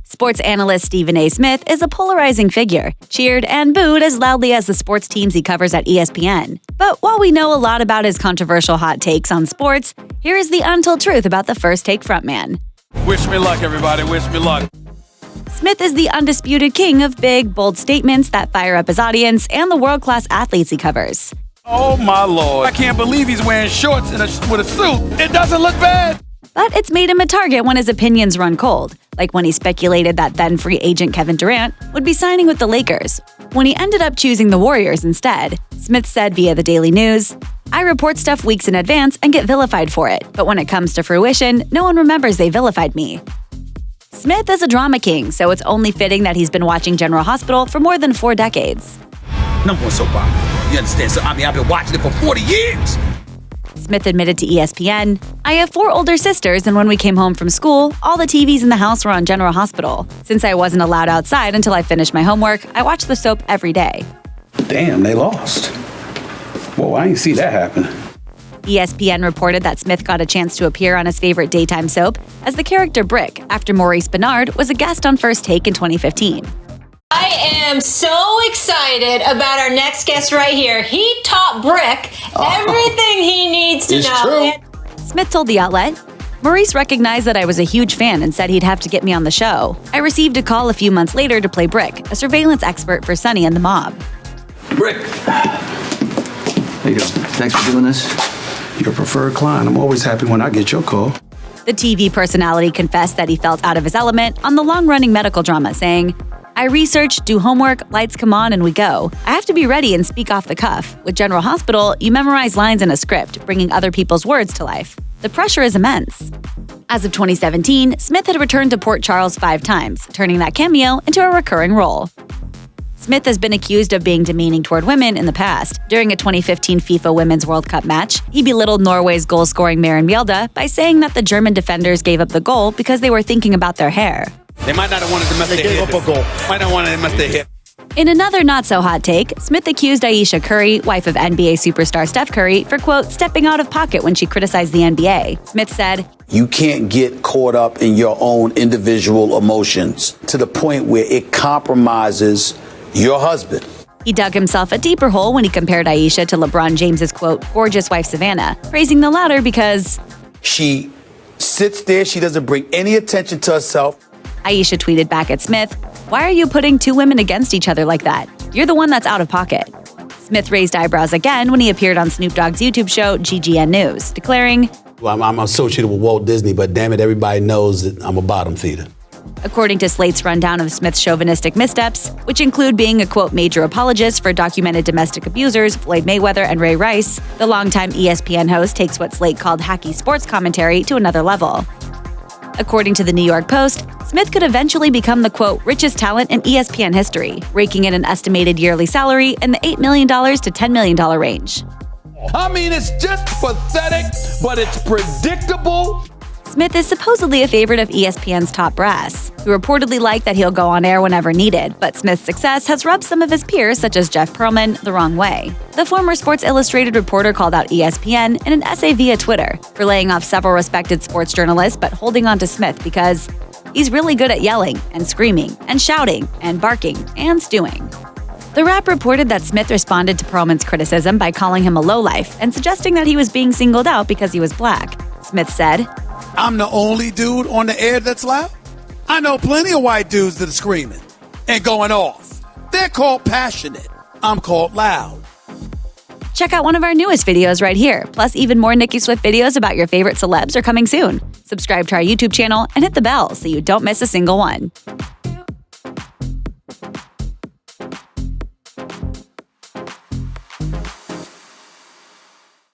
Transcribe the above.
Sports analyst Stephen A. Smith is a polarizing figure, cheered and booed as loudly as the sports teams he covers at ESPN. But while we know a lot about his controversial hot takes on sports, here is the untold truth about the First Take frontman. Wish me luck, everybody. Wish me luck. Smith is the undisputed king of big, bold statements that fire up his audience and the world-class athletes he covers. Oh, my Lord. I can't believe he's wearing shorts and with a suit. It doesn't look bad. But it's made him a target when his opinions run cold, like when he speculated that then free agent Kevin Durant would be signing with the Lakers. When he ended up choosing the Warriors instead, Smith said via the Daily News, "I report stuff weeks in advance and get vilified for it, but when it comes to fruition, no one remembers they vilified me." Smith is a drama king, so it's only fitting that he's been watching General Hospital for more than 4 decades. Number one soap opera. You understand? So, I've been watching it for 40 years. Smith admitted to ESPN, "I have 4 older sisters, and when we came home from school, all the TVs in the house were on General Hospital. Since I wasn't allowed outside until I finished my homework, I watched the soap every day." Damn, they lost. Whoa, I didn't see that happen. ESPN reported that Smith got a chance to appear on his favorite daytime soap as the character Brick after Maurice Benard was a guest on First Take in 2015. I am so excited about our next guest right here. He taught Brick everything he needs to know. Smith told the outlet, "Maurice recognized that I was a huge fan and said he'd have to get me on the show. I received a call a few months later to play Brick, a surveillance expert for Sonny and the mob." Brick. There you go. Thanks for doing this. Your preferred client. I'm always happy when I get your call. The TV personality confessed that he felt out of his element on the long-running medical drama, saying, "I research, do homework, lights come on, and we go. I have to be ready and speak off the cuff. With General Hospital, you memorize lines in a script, bringing other people's words to life. The pressure is immense." As of 2017, Smith had returned to Port Charles 5 times, turning that cameo into a recurring role. Smith has been accused of being demeaning toward women in the past. During a 2015 FIFA Women's World Cup match, he belittled Norway's goal-scoring Maren Mjelde by saying that the German defenders gave up the goal because they were thinking about their hair. They might not have wanted to mess their head. They gave up a goal. Might not want to mess their head. In another not-so-hot take, Smith accused Ayesha Curry, wife of NBA superstar Steph Curry, for, quote, stepping out of pocket when she criticized the NBA. Smith said, "You can't get caught up in your own individual emotions to the point where it compromises your husband." He dug himself a deeper hole when he compared Ayesha to LeBron James's, quote, gorgeous wife Savannah, praising the latter because she sits there, she doesn't bring any attention to herself. Ayesha tweeted back at Smith, "Why are you putting 2 women against each other like that? You're the one that's out of pocket." Smith raised eyebrows again when he appeared on Snoop Dogg's YouTube show, GGN News, declaring, I'm associated with Walt Disney, but damn it, everybody knows that I'm a bottom feeder. According to Slate's rundown of Smith's chauvinistic missteps, which include being a, quote, major apologist for documented domestic abusers Floyd Mayweather and Ray Rice, the longtime ESPN host takes what Slate called hacky sports commentary to another level. According to the New York Post, Smith could eventually become the, quote, richest talent in ESPN history, raking in an estimated yearly salary in the $8 million to $10 million range. I mean, it's just pathetic, but it's predictable. Smith is supposedly a favorite of ESPN's top brass, who reportedly like that he'll go on air whenever needed, but Smith's success has rubbed some of his peers, such as Jeff Pearlman, the wrong way. The former Sports Illustrated reporter called out ESPN in an essay via Twitter for laying off several respected sports journalists but holding on to Smith because he's really good at yelling and screaming and shouting and barking and stewing. The Wrap reported that Smith responded to Pearlman's criticism by calling him a lowlife and suggesting that he was being singled out because he was black. Smith said, "I'm the only dude on the air that's loud. I know plenty of white dudes that are screaming and going off. They're called passionate. I'm called loud." Check out one of our newest videos right here. Plus, even more Nicki Swift videos about your favorite celebs are coming soon. Subscribe to our YouTube channel and hit the bell so you don't miss a single one.